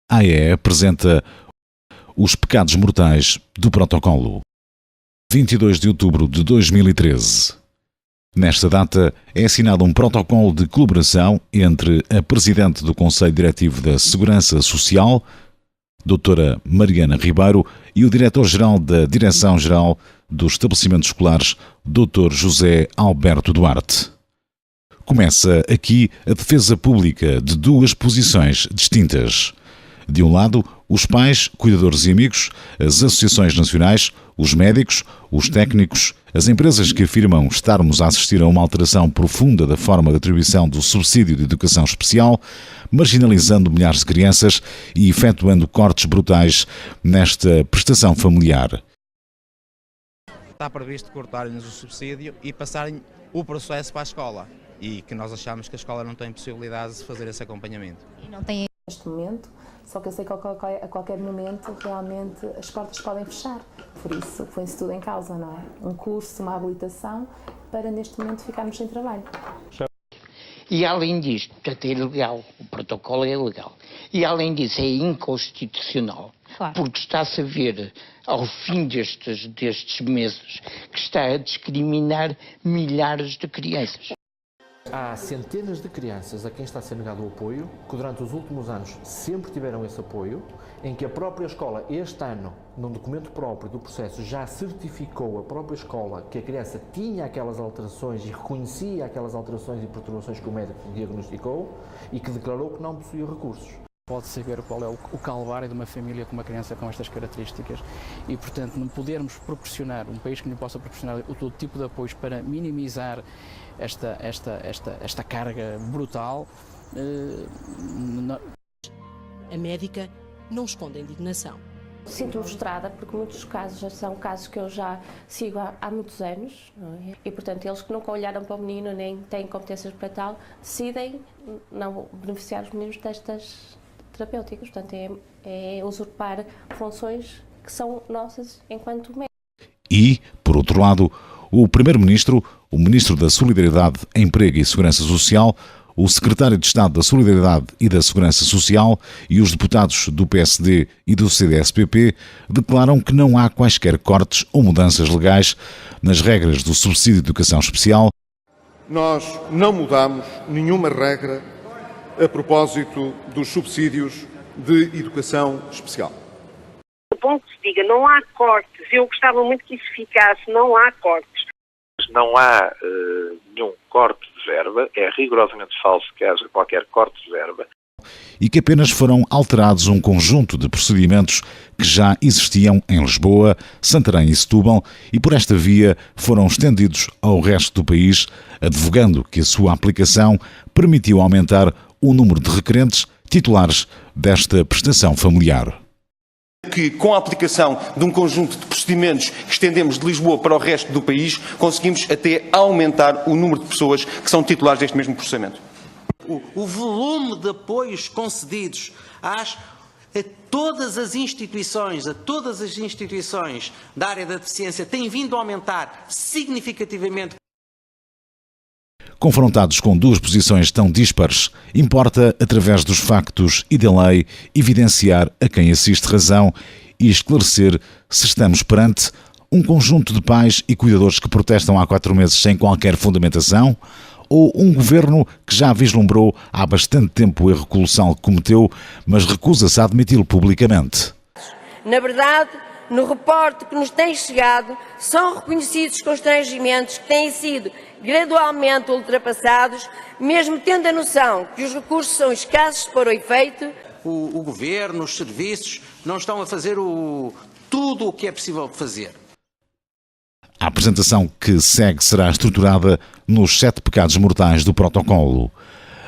AE apresenta os pecados mortais do protocolo. 22 de outubro de 2013. Nesta data é assinado um protocolo de colaboração entre a Presidente do Conselho Diretivo da Segurança Social, Doutora Mariana Ribeiro, e o Diretor-Geral da Direção-Geral dos Estabelecimentos Escolares, Dr. José Alberto Duarte. Começa aqui a defesa pública de duas posições distintas. De um lado, os pais, cuidadores e amigos, as associações nacionais, os médicos, os técnicos, as empresas que afirmam estarmos a assistir a uma alteração profunda da forma de atribuição do subsídio de educação especial, marginalizando milhares de crianças e efetuando cortes brutais nesta prestação familiar. Está previsto cortarem-nos o subsídio e passarem o processo para a escola. E que nós achamos que a escola não tem possibilidade de fazer esse acompanhamento. E não tem neste momento, só que eu sei que a qualquer momento realmente as portas podem fechar. Por isso põe-se tudo em causa, não é? Um curso, uma habilitação, para neste momento ficarmos sem trabalho. E além disto, portanto, é ilegal, o protocolo é ilegal. E além disso é inconstitucional, Claro. porque está-se a ver, ao fim destes meses, que está a discriminar milhares de crianças. Há centenas de crianças a quem está a ser negado o apoio, que durante os últimos anos sempre tiveram esse apoio, em que a própria escola, este ano, num documento próprio do processo, já certificou a própria escola que a criança tinha aquelas alterações e reconhecia aquelas alterações e perturbações que o médico diagnosticou e que declarou que não possuía recursos. Pode saber qual é o calvário de uma família com uma criança com estas características e, portanto, não podermos proporcionar, um país que lhe possa proporcionar todo tipo de apoios para minimizar esta carga brutal. A médica não esconde a indignação. Sinto-me frustrada porque muitos casos já são casos que eu já sigo há muitos anos, não é? E, portanto, eles que nunca olharam para o menino nem têm competências para tal, decidem não beneficiar os meninos destas terapêuticas. Portanto, é usurpar funções que são nossas enquanto médicos. E, por outro lado, o Primeiro-Ministro, o Ministro da Solidariedade, Emprego e Segurança Social, o Secretário de Estado da Solidariedade e da Segurança Social e os deputados do PSD e do CDS-PP declaram que não há quaisquer cortes ou mudanças legais nas regras do subsídio de educação especial. Nós não mudamos nenhuma regra a propósito dos subsídios de educação especial. É bom que se diga, não há cortes. Eu gostava muito que isso ficasse, não há cortes. Não há nenhum corte de verba, é rigorosamente falso que haja qualquer corte de verba. E que apenas foram alterados um conjunto de procedimentos que já existiam em Lisboa, Santarém e Setúbal e por esta via foram estendidos ao resto do país, advogando que a sua aplicação permitiu aumentar o número de requerentes titulares desta prestação familiar. Que com a aplicação de um conjunto de procedimentos que estendemos de Lisboa para o resto do país, conseguimos até aumentar o número de pessoas que são titulares deste mesmo processamento. O volume de apoios concedidos a todas as instituições da área da deficiência tem vindo a aumentar significativamente. Confrontados com duas posições tão dispares, importa, através dos factos e da lei, evidenciar a quem assiste razão e esclarecer se estamos perante um conjunto de pais e cuidadores que protestam há 4 meses sem qualquer fundamentação ou um governo que já vislumbrou há bastante tempo o erro colossal que cometeu, mas recusa-se a admiti-lo publicamente. Na verdade, no reporte que nos tem chegado, são reconhecidos constrangimentos que têm sido gradualmente ultrapassados, mesmo tendo a noção que os recursos são escassos para o efeito. O governo, os serviços, não estão a fazer tudo o que é possível fazer. A apresentação que segue será estruturada nos 7 pecados mortais do protocolo: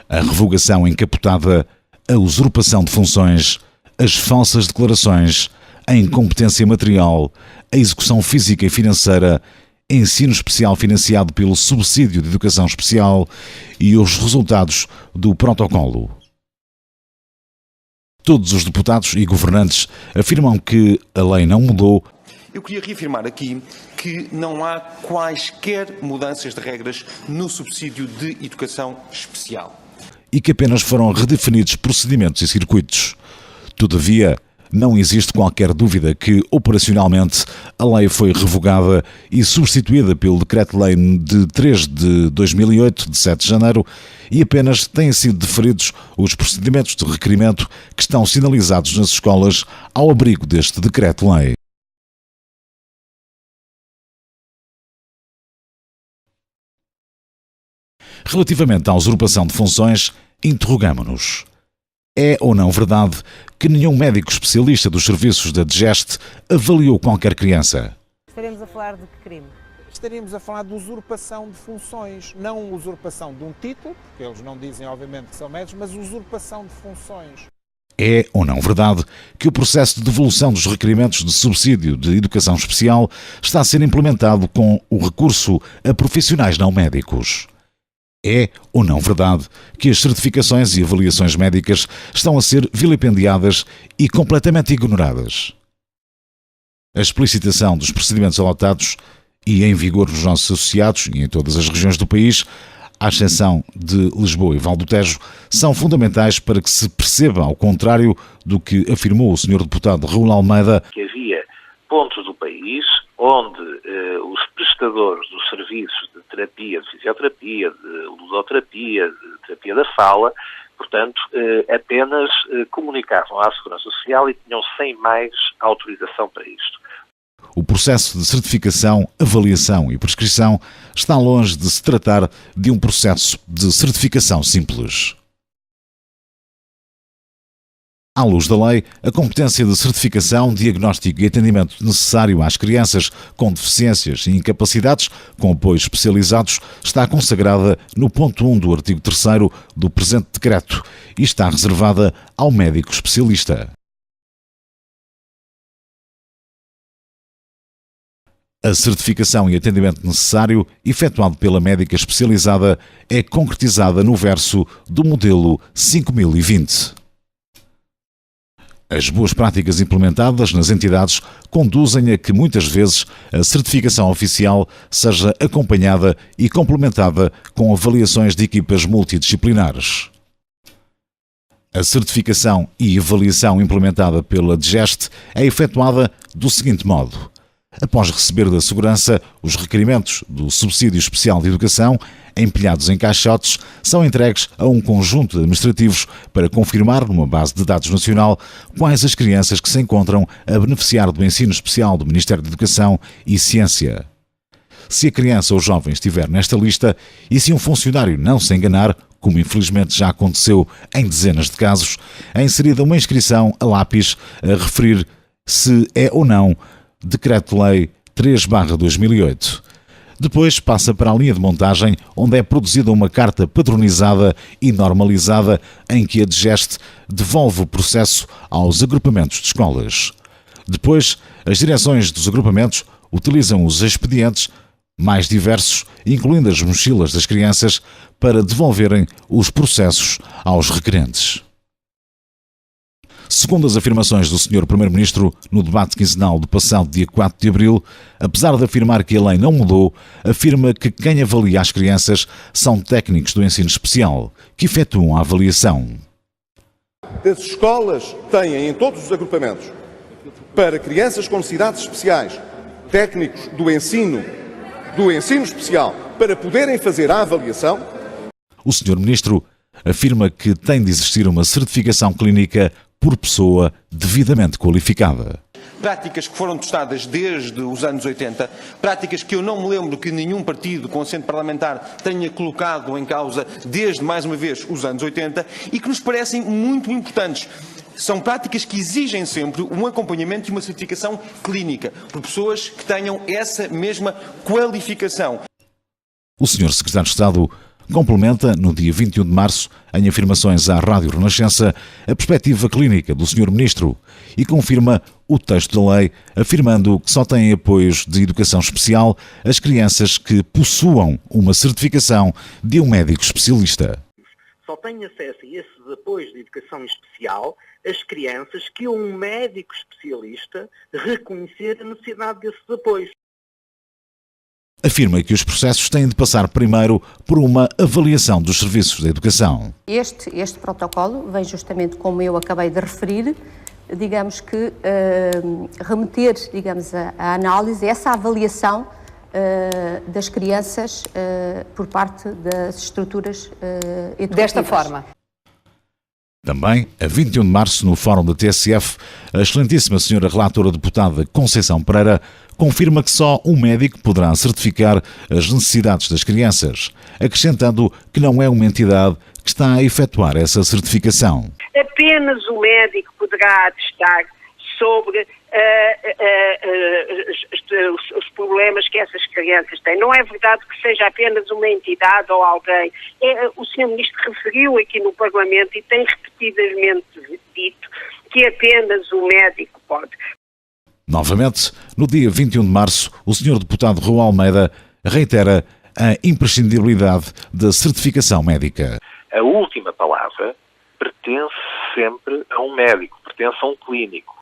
a revogação encapotada, a usurpação de funções, as falsas declarações, a incompetência material, a execução física e financeira, ensino especial financiado pelo subsídio de educação especial e os resultados do protocolo. Todos os deputados e governantes afirmam que a lei não mudou. Eu queria reafirmar aqui que não há quaisquer mudanças de regras no subsídio de educação especial. E que apenas foram redefinidos procedimentos e circuitos. Todavia, não existe qualquer dúvida que, operacionalmente, a lei foi revogada e substituída pelo Decreto-Lei de 3 de 2008, de 7 de janeiro, e apenas têm sido deferidos os procedimentos de requerimento que estão sinalizados nas escolas ao abrigo deste Decreto-Lei. Relativamente à usurpação de funções, interrogamo-nos. É ou não verdade que nenhum médico especialista dos serviços da DGEST avaliou qualquer criança? Estaremos a falar de que crime? Estaríamos a falar de usurpação de funções, não usurpação de um título, porque eles não dizem obviamente que são médicos, mas usurpação de funções. É ou não verdade que o processo de devolução dos requerimentos de subsídio de educação especial está a ser implementado com o recurso a profissionais não médicos? É ou não verdade que as certificações e avaliações médicas estão a ser vilipendiadas e completamente ignoradas? A explicitação dos procedimentos adotados e em vigor nos nossos associados e em todas as regiões do país, à exceção de Lisboa e Val do Tejo, são fundamentais para que se perceba, ao contrário do que afirmou o Sr. Deputado Raul Almeida, que havia pontos do país onde os prestadores dos serviços de terapia, de fisioterapia, de ludoterapia, de terapia da fala, portanto, apenas comunicavam à Segurança Social e tinham sem mais autorização para isto. O processo de certificação, avaliação e prescrição está longe de se tratar de um processo de certificação simples. À luz da lei, a competência de certificação, diagnóstico e atendimento necessário às crianças com deficiências e incapacidades com apoios especializados está consagrada no ponto 1 do artigo 3º do presente decreto e está reservada ao médico especialista. A certificação e atendimento necessário, efetuado pela médica especializada, é concretizada no verso do modelo 5020. As boas práticas implementadas nas entidades conduzem a que muitas vezes a certificação oficial seja acompanhada e complementada com avaliações de equipas multidisciplinares. A certificação e avaliação implementada pela DGEST é efetuada do seguinte modo. Após receber da Segurança os requerimentos do Subsídio Especial de Educação, empilhados em caixotes, são entregues a um conjunto de administrativos para confirmar, numa base de dados nacional, quais as crianças que se encontram a beneficiar do ensino especial do Ministério da Educação e Ciência. Se a criança ou jovem estiver nesta lista e se um funcionário não se enganar, como infelizmente já aconteceu em dezenas de casos, é inserida uma inscrição a lápis a referir se é ou não Decreto-Lei 3/2008. Depois passa para a linha de montagem, onde é produzida uma carta padronizada e normalizada em que a DGEST devolve o processo aos agrupamentos de escolas. Depois, as direções dos agrupamentos utilizam os expedientes mais diversos, incluindo as mochilas das crianças, para devolverem os processos aos requerentes. Segundo as afirmações do Sr. Primeiro-Ministro no debate quinzenal do passado dia 4 de abril, apesar de afirmar que a lei não mudou, afirma que quem avalia as crianças são técnicos do ensino especial, que efetuam a avaliação. As escolas têm em todos os agrupamentos, para crianças com necessidades especiais, técnicos do ensino especial, para poderem fazer a avaliação. O Sr. Ministro afirma que tem de existir uma certificação clínica por pessoa devidamente qualificada. Práticas que foram testadas desde os anos 80, práticas que eu não me lembro que nenhum partido com assento parlamentar tenha colocado em causa desde, mais uma vez, os anos 80 e que nos parecem muito importantes. São práticas que exigem sempre um acompanhamento e uma certificação clínica por pessoas que tenham essa mesma qualificação. O Sr. Secretário de Estado complementa, no dia 21 de março, em afirmações à Rádio Renascença, a perspectiva clínica do Sr. Ministro e confirma o texto da lei, afirmando que só têm apoios de educação especial as crianças que possuam uma certificação de um médico especialista. Só têm acesso a esses apoios de educação especial as crianças que um médico especialista reconhecer a necessidade desses apoios. Afirma que os processos têm de passar primeiro por uma avaliação dos serviços da educação. Este protocolo vem justamente, como eu acabei de referir, digamos que, remeter, digamos, a análise, essa avaliação das crianças por parte das estruturas educativas. Desta forma. Também, a 21 de março, no Fórum da TSF, a excelentíssima senhora relatora deputada Conceição Pereira confirma que só um médico poderá certificar as necessidades das crianças, acrescentando que não é uma entidade que está a efetuar essa certificação. Apenas o médico poderá atestar sobre os problemas que essas crianças têm. Não é verdade que seja apenas uma entidade ou alguém. O Sr. Ministro referiu aqui no Parlamento e tem repetidamente dito que apenas o médico pode. Novamente, no dia 21 de março, o Sr. Deputado Rui Almeida reitera a imprescindibilidade da certificação médica. A última palavra pertence sempre a um médico, pertence a um clínico.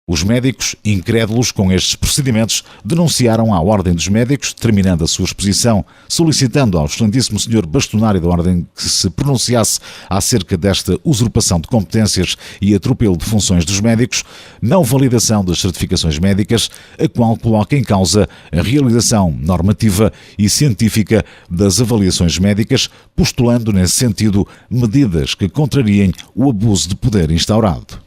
Os médicos, incrédulos com estes procedimentos, denunciaram à Ordem dos Médicos, terminando a sua exposição, solicitando ao excelentíssimo Sr. Bastonário da Ordem que se pronunciasse acerca desta usurpação de competências e atropelo de funções dos médicos, não validação das certificações médicas, a qual coloca em causa a realização normativa e científica das avaliações médicas, postulando nesse sentido medidas que contrariem o abuso de poder instaurado.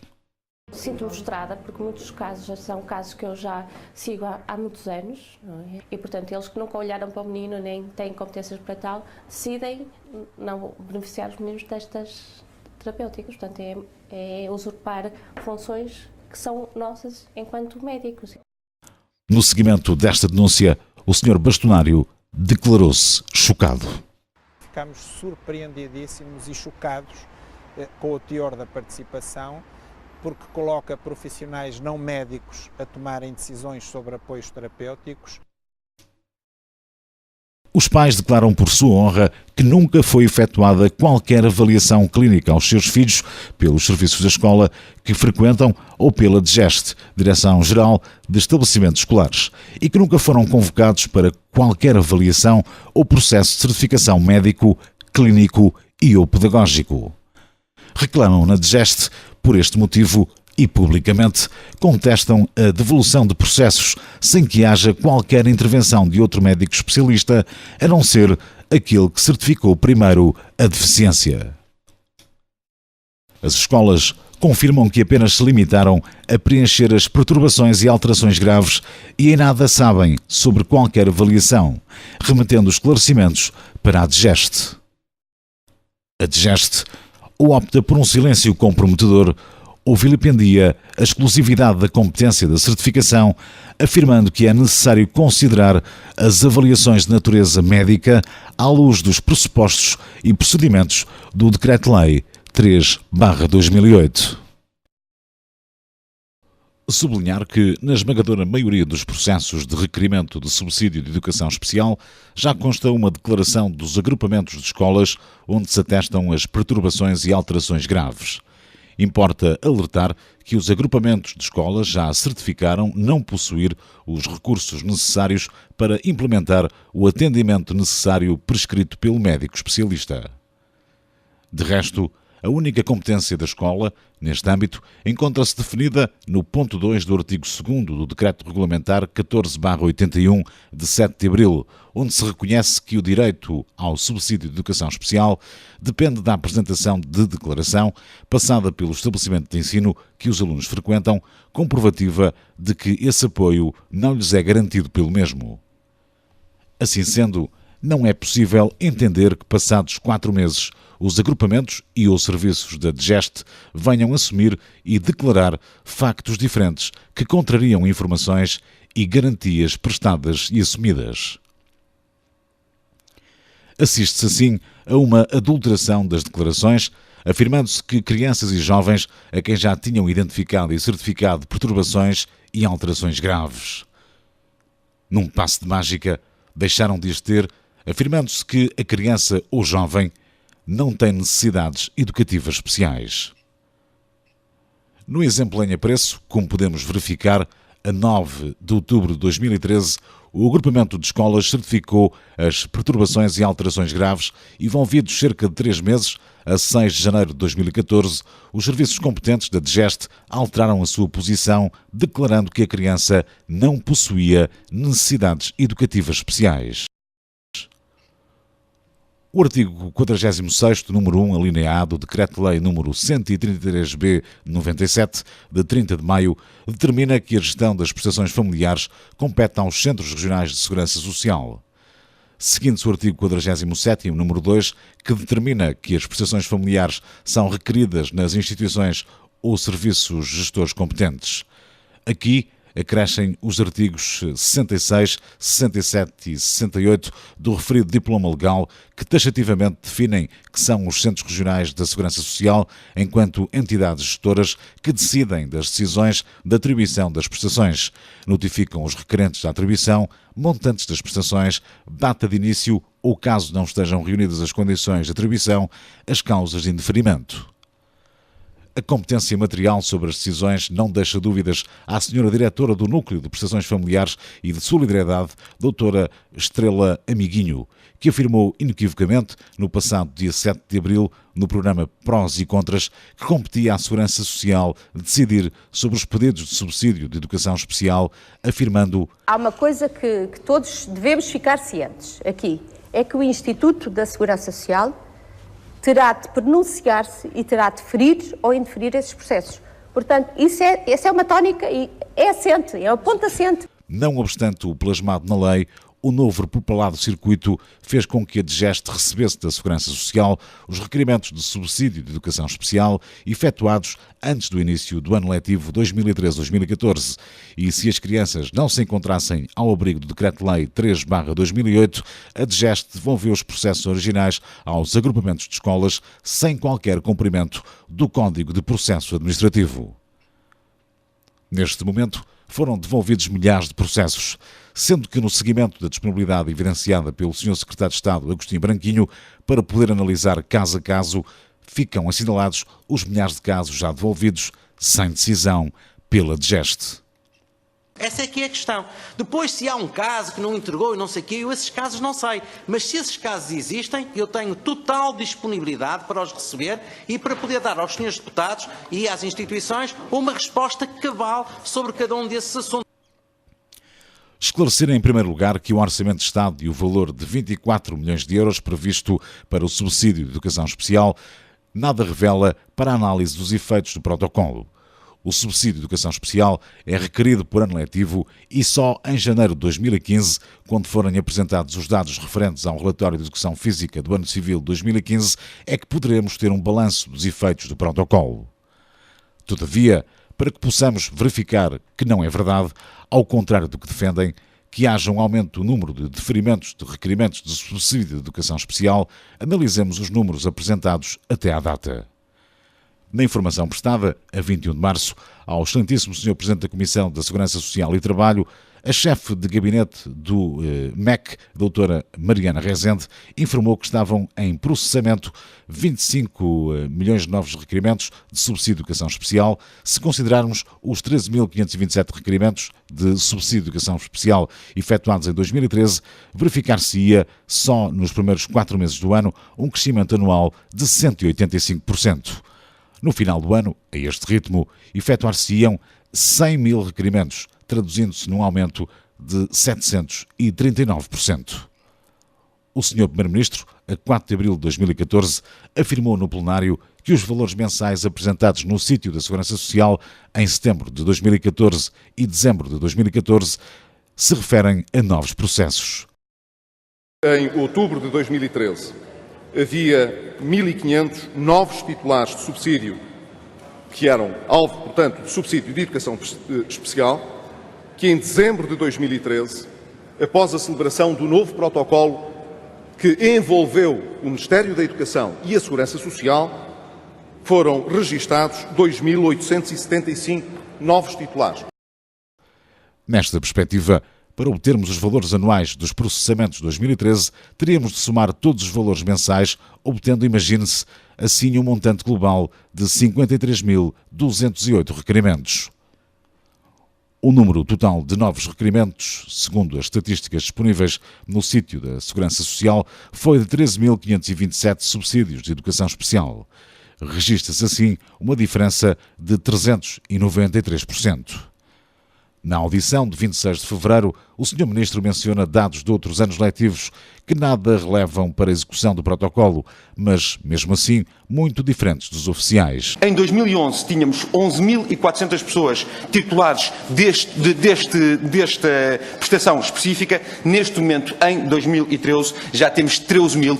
Sinto-me frustrada porque muitos casos já são casos que eu já sigo há muitos anos, não é? E, portanto, eles que nunca olharam para o menino nem têm competências para tal, decidem não beneficiar os meninos destas terapêuticas. Portanto, é usurpar funções que são nossas enquanto médicos. No seguimento desta denúncia, o Sr. Bastonário declarou-se chocado. Ficamos surpreendidíssimos e chocados com o teor da participação, porque coloca profissionais não médicos a tomarem decisões sobre apoios terapêuticos. Os pais declaram por sua honra que nunca foi efetuada qualquer avaliação clínica aos seus filhos pelos serviços da escola que frequentam ou pela DGEST, Direção-Geral de Estabelecimentos Escolares, e que nunca foram convocados para qualquer avaliação ou processo de certificação médico, clínico e ou pedagógico. Reclamam na DGEST, por este motivo, e publicamente, contestam a devolução de processos sem que haja qualquer intervenção de outro médico especialista, a não ser aquele que certificou primeiro a deficiência. As escolas confirmam que apenas se limitaram a preencher as perturbações e alterações graves e em nada sabem sobre qualquer avaliação, remetendo esclarecimentos para a DGEST. A DGEST ou opta por um silêncio comprometedor ou vilipendia a exclusividade da competência da certificação, afirmando que é necessário considerar as avaliações de natureza médica à luz dos pressupostos e procedimentos do Decreto-Lei 3/2008. Sublinhar que, na esmagadora maioria dos processos de requerimento de subsídio de educação especial, já consta uma declaração dos agrupamentos de escolas onde se atestam as perturbações e alterações graves. Importa alertar que os agrupamentos de escolas já certificaram não possuir os recursos necessários para implementar o atendimento necessário prescrito pelo médico especialista. De resto, a única competência da escola, neste âmbito, encontra-se definida no ponto 2 do artigo 2º do Decreto Regulamentar 14/81, de 7 de abril, onde se reconhece que o direito ao subsídio de educação especial depende da apresentação de declaração, passada pelo estabelecimento de ensino que os alunos frequentam, comprovativa de que esse apoio não lhes é garantido pelo mesmo. Assim sendo, não é possível entender que, passados 4 meses, os agrupamentos e os serviços da DGEST venham assumir e declarar factos diferentes que contrariam informações e garantias prestadas e assumidas. Assiste-se assim a uma adulteração das declarações, afirmando-se que crianças e jovens a quem já tinham identificado e certificado perturbações e alterações graves, num passe de mágica, deixaram de as ter, afirmando-se que a criança ou jovem não tem necessidades educativas especiais. No exemplo em apreço, como podemos verificar, a 9 de outubro de 2013, o agrupamento de escolas certificou as perturbações e alterações graves e, envolvidos cerca de 3 meses, a 6 de janeiro de 2014, os serviços competentes da DGEST alteraram a sua posição, declarando que a criança não possuía necessidades educativas especiais. O artigo 46º, número 1, alínea A do Decreto-Lei número 133/97, de 30 de maio, determina que a gestão das prestações familiares compete aos Centros Regionais de Segurança Social. Seguindo-se o artigo 47º, número 2, que determina que as prestações familiares são requeridas nas instituições ou serviços gestores competentes. Aqui acrescem os artigos 66, 67 e 68 do referido diploma legal, que taxativamente definem que são os Centros Regionais da Segurança Social enquanto entidades gestoras que decidem das decisões de atribuição das prestações, notificam os requerentes da atribuição, montantes das prestações, data de início ou, caso não estejam reunidas as condições de atribuição, as causas de indeferimento. A competência material sobre as decisões não deixa dúvidas à senhora diretora do Núcleo de Prestações Familiares e de Solidariedade, doutora Estrela Amiguinho, que afirmou inequivocamente, no passado dia 7 de abril, no programa Prós e Contras, que competia à Segurança Social decidir sobre os pedidos de subsídio de educação especial, afirmando: há uma coisa que todos devemos ficar cientes aqui, é que o Instituto da Segurança Social terá de pronunciar-se e terá de ferir ou indeferir esses processos. Portanto, essa é uma tónica e é assente, é o ponto assente. Não obstante o plasmado na lei, o novo repropalado circuito fez com que a DGEST recebesse da Segurança Social os requerimentos de subsídio de educação especial efetuados antes do início do ano letivo 2013-2014 e, se as crianças não se encontrassem ao abrigo do Decreto-Lei 3/2008, a DGEST devolveu os processos originais aos agrupamentos de escolas sem qualquer cumprimento do Código de Processo Administrativo. Neste momento, foram devolvidos milhares de processos, sendo que no seguimento da disponibilidade evidenciada pelo Sr. Secretário de Estado Agostinho Branquinho para poder analisar caso a caso, ficam assinalados os milhares de casos já devolvidos sem decisão pela DGEST. Essa é que é a questão. Depois, se há um caso que não entregou e não sei o quê, eu esses casos não sei. Mas se esses casos existem, eu tenho total disponibilidade para os receber e para poder dar aos senhores deputados e às instituições uma resposta cabal sobre cada um desses assuntos. Esclarecer em primeiro lugar que o Orçamento de Estado e o valor de 24 milhões de euros previsto para o subsídio de educação especial nada revela para a análise dos efeitos do protocolo. O subsídio de educação especial é requerido por ano letivo e só em janeiro de 2015, quando forem apresentados os dados referentes ao relatório de educação física do ano civil de 2015, é que poderemos ter um balanço dos efeitos do protocolo. Todavia, para que possamos verificar que não é verdade, ao contrário do que defendem, que haja um aumento do número de deferimentos de requerimentos de subsídio de educação especial, analisemos os números apresentados até à data. Na informação prestada, a 21 de março, ao excelentíssimo Sr. Presidente da Comissão da Segurança Social e Trabalho, a chefe de gabinete do MEC, doutora Mariana Rezende, informou que estavam em processamento 25 milhões de novos requerimentos de subsídio de educação especial. Se considerarmos os 13.527 requerimentos de subsídio de educação especial efetuados em 2013, verificar-se-ia, só nos primeiros 4 meses do ano, um crescimento anual de 185%. No final do ano, a este ritmo, efetuar-se-iam 100 mil requerimentos, traduzindo-se num aumento de 739%. O Sr. Primeiro-Ministro, a 4 de abril de 2014, afirmou no plenário que os valores mensais apresentados no sítio da Segurança Social em setembro de 2014 e dezembro de 2014 se referem a novos processos. Em outubro de 2013, havia 1.500 novos titulares de subsídio que eram alvo, portanto, de subsídio de educação especial, que em dezembro de 2013, após a celebração do novo protocolo que envolveu o Ministério da Educação e a Segurança Social, foram registados 2.875 novos titulares. Nesta perspectiva, para obtermos os valores anuais dos processamentos de 2013, teríamos de somar todos os valores mensais, obtendo, imagine-se, assim um montante global de 53.208 requerimentos. O número total de novos requerimentos, segundo as estatísticas disponíveis no sítio da Segurança Social, foi de 13.527 subsídios de educação especial. Registra-se assim uma diferença de 393%. Na audição de 26 de fevereiro, o Sr. Ministro menciona dados de outros anos letivos que nada relevam para a execução do protocolo, mas, mesmo assim, muito diferentes dos oficiais. Em 2011 tínhamos 11.400 pessoas titulares desta prestação específica. Neste momento, em 2013, já temos 13.000.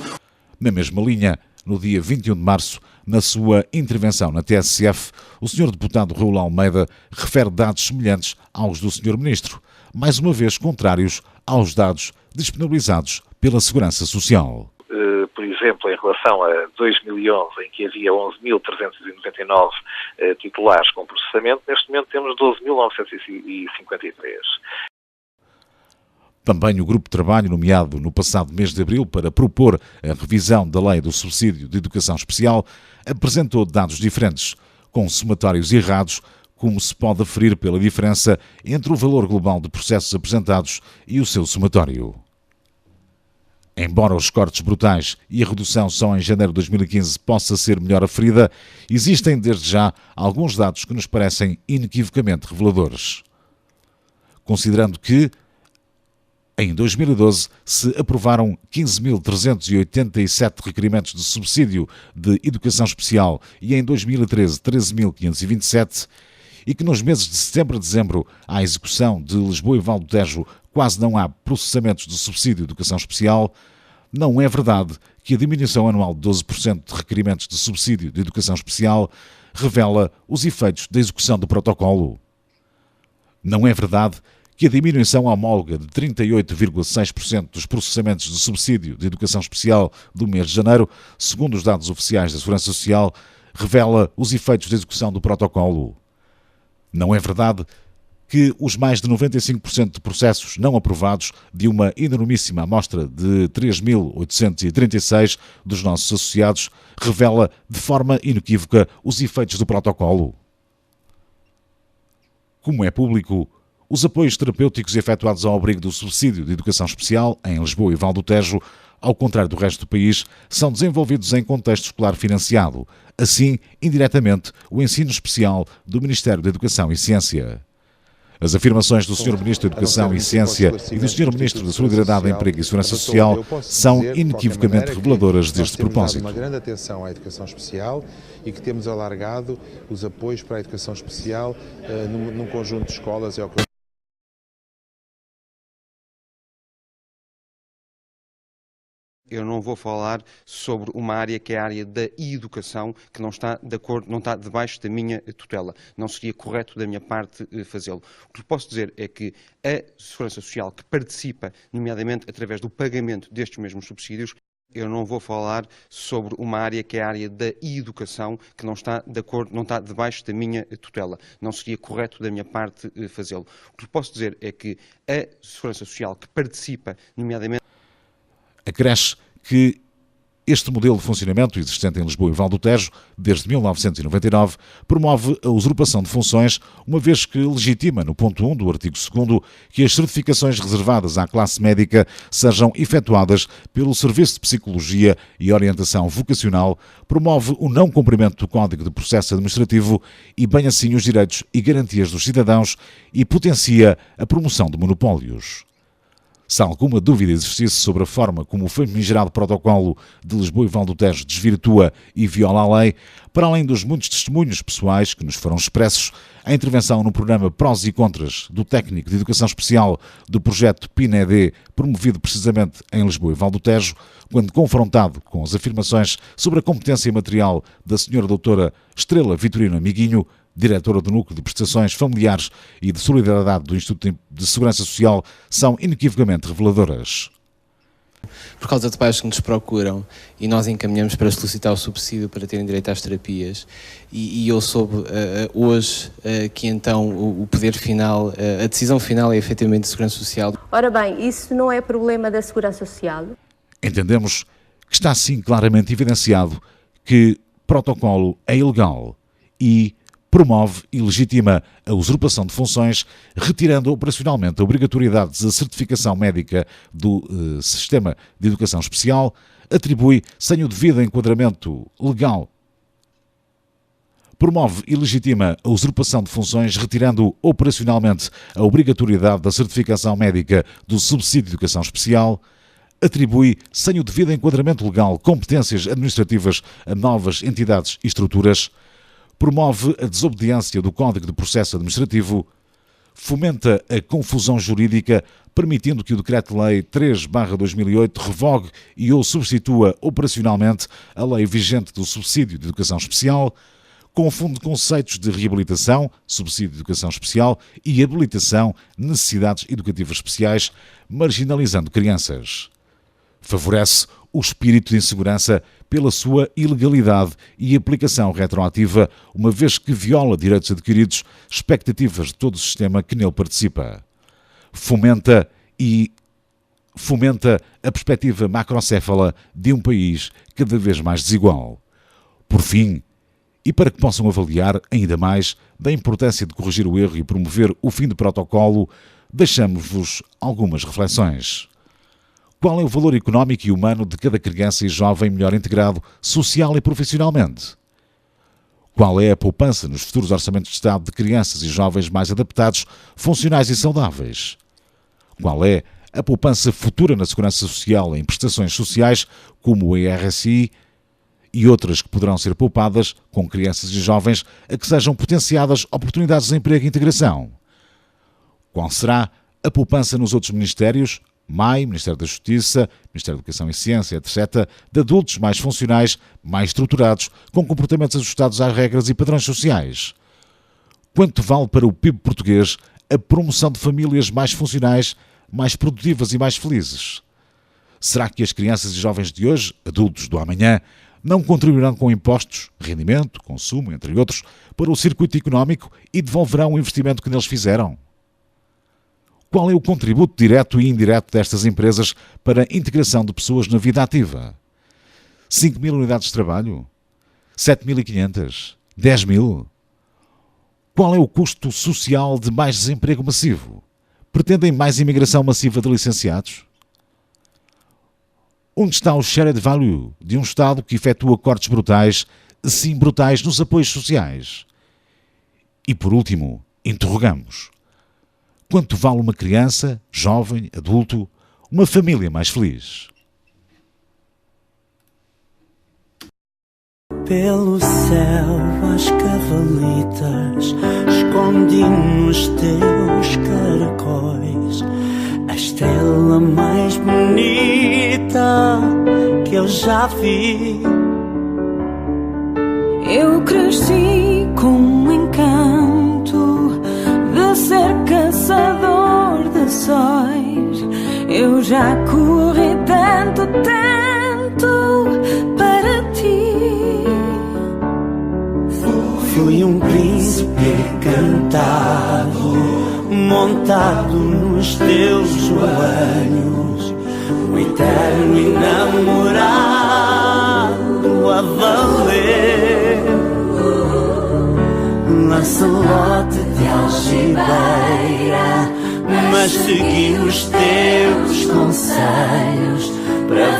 Na mesma linha, no dia 21 de março, na sua intervenção na TSF, o Sr. Deputado Raul Almeida refere dados semelhantes aos do Sr. Ministro, mais uma vez contrários aos dados disponibilizados pela Segurança Social. Por exemplo, em relação a 2011, em que havia 11.399 titulares com processamento, neste momento temos 12.953. Também o Grupo de Trabalho, nomeado no passado mês de abril para propor a revisão da Lei do Subsídio de Educação Especial, apresentou dados diferentes, com somatórios errados, como se pode aferir pela diferença entre o valor global de processos apresentados e o seu somatório. Embora os cortes brutais e a redução só em janeiro de 2015 possa ser melhor aferida, existem desde já alguns dados que nos parecem inequivocamente reveladores. Considerando que, em 2012, se aprovaram 15.387 requerimentos de subsídio de educação especial e em 2013 13.527, e que nos meses de setembro a dezembro, à execução de Lisboa e Val do Tejo, quase não há processamentos de subsídio de educação especial, não é verdade que a diminuição anual de 12% de requerimentos de subsídio de educação especial revela os efeitos da execução do protocolo. Não é verdade que a diminuição homóloga de 38,6% dos processamentos de subsídio de educação especial do mês de janeiro, segundo os dados oficiais da Segurança Social, revela os efeitos da execução do protocolo. Não é verdade que os mais de 95% de processos não aprovados de uma enormíssima amostra de 3.836 dos nossos associados revela de forma inequívoca os efeitos do protocolo. Como é público, os apoios terapêuticos efetuados ao abrigo do subsídio de educação especial em Lisboa e Val do Tejo, ao contrário do resto do país, são desenvolvidos em contexto escolar financiado. Assim, indiretamente, o ensino especial do Ministério da Educação e Ciência. As afirmações do Sr. Ministro da Educação e Ciência e do Sr. Ministro da Solidariedade, Emprego e Segurança Social são inequivocamente reveladoras deste propósito. Temos uma grande atenção à educação especial e que temos alargado os apoios para a educação especial num conjunto de escolas. Eu não vou falar sobre uma área que é a área da educação, que não está de acordo, não está debaixo da minha tutela. Não seria correto da minha parte fazê-lo. O que posso dizer é que a Segurança Social, que participa, nomeadamente através do pagamento destes mesmos subsídios, eu não vou falar sobre uma área que é a área da educação, que não está de acordo, não está debaixo da minha tutela. Não seria correto da minha parte fazê-lo. O que posso dizer é que a Segurança Social, que participa, nomeadamente... Acresce que este modelo de funcionamento existente em Lisboa e Val do Tejo, desde 1999, promove a usurpação de funções, uma vez que legitima, no ponto 1 do artigo 2º, que as certificações reservadas à classe médica sejam efetuadas pelo Serviço de Psicologia e Orientação Vocacional, promove o não cumprimento do Código de Processo Administrativo e bem assim os direitos e garantias dos cidadãos e potencia a promoção de monopólios. Se alguma dúvida existisse sobre a forma como o famigerado protocolo de Lisboa e Val do Tejo desvirtua e viola a lei, para além dos muitos testemunhos pessoais que nos foram expressos, a intervenção no programa Prós e Contras do técnico de educação especial do projeto PINED, promovido precisamente em Lisboa e Val do Tejo, quando confrontado com as afirmações sobre a competência material da Sra. Doutora Estrela Vitorino Amiguinho, diretora do Núcleo de Prestações Familiares e de Solidariedade do Instituto de Segurança Social, são inequivocamente reveladoras. Por causa de pais que nos procuram e nós encaminhamos para solicitar o subsídio para terem direito às terapias e eu soube hoje que então o poder final, a decisão final é efetivamente de Segurança Social. Ora bem, isso não é problema da Segurança Social? Entendemos que está sim claramente evidenciado que protocolo é ilegal e promove e legitima a usurpação de funções, retirando operacionalmente a obrigatoriedade da certificação médica do Sistema de Educação Especial, atribui, sem o devido enquadramento legal, promove e legitima a usurpação de funções, retirando operacionalmente a obrigatoriedade da certificação médica do subsídio de educação especial, atribui, sem o devido enquadramento legal, competências administrativas a novas entidades e estruturas, promove a desobediência do Código de Processo Administrativo, fomenta a confusão jurídica, permitindo que o Decreto-Lei 3/2008 revogue e ou substitua operacionalmente a lei vigente do subsídio de educação especial, confunde conceitos de reabilitação, subsídio de educação especial, e habilitação, necessidades educativas especiais, marginalizando crianças. Favorece o espírito de insegurança pela sua ilegalidade e aplicação retroativa, uma vez que viola direitos adquiridos, expectativas de todo o sistema que nele participa. Fomenta a perspectiva macrocéfala de um país cada vez mais desigual. Por fim, e para que possam avaliar ainda mais da importância de corrigir o erro e promover o fim do protocolo, deixamos-vos algumas reflexões. Qual é o valor económico e humano de cada criança e jovem melhor integrado social e profissionalmente? Qual é a poupança nos futuros orçamentos de Estado de crianças e jovens mais adaptados, funcionais e saudáveis? Qual é a poupança futura na segurança social em prestações sociais, como o IRSI, e outras que poderão ser poupadas com crianças e jovens a que sejam potenciadas oportunidades de emprego e integração? Qual será a poupança nos outros ministérios, MAI, Ministério da Justiça, Ministério da Educação e Ciência, etc., de adultos mais funcionais, mais estruturados, com comportamentos ajustados às regras e padrões sociais? Quanto vale para o PIB português a promoção de famílias mais funcionais, mais produtivas e mais felizes? Será que as crianças e jovens de hoje, adultos do amanhã, não contribuirão com impostos, rendimento, consumo, entre outros, para o circuito económico e devolverão o investimento que neles fizeram? Qual é o contributo direto e indireto destas empresas para a integração de pessoas na vida ativa? 5.000 unidades de trabalho? 7.500? 10.000? Qual é o custo social de mais desemprego massivo? Pretendem mais imigração massiva de licenciados? Onde está o shared value de um Estado que efetua cortes brutais, sim brutais, nos apoios sociais? E por último, interrogamos: quanto vale uma criança, jovem, adulto, uma família mais feliz? Pelo céu as cavalitas escondi nos teus caracóis a estrela mais bonita que eu já vi. Eu cresci com um encanto de ser caçador de sóis. Eu já corri tanto, tanto para ti. Fui um príncipe encantado, montado nos teus joelhos, um eterno enamorado a valer. Lancelote de algibeira, mas segui os teus conselhos para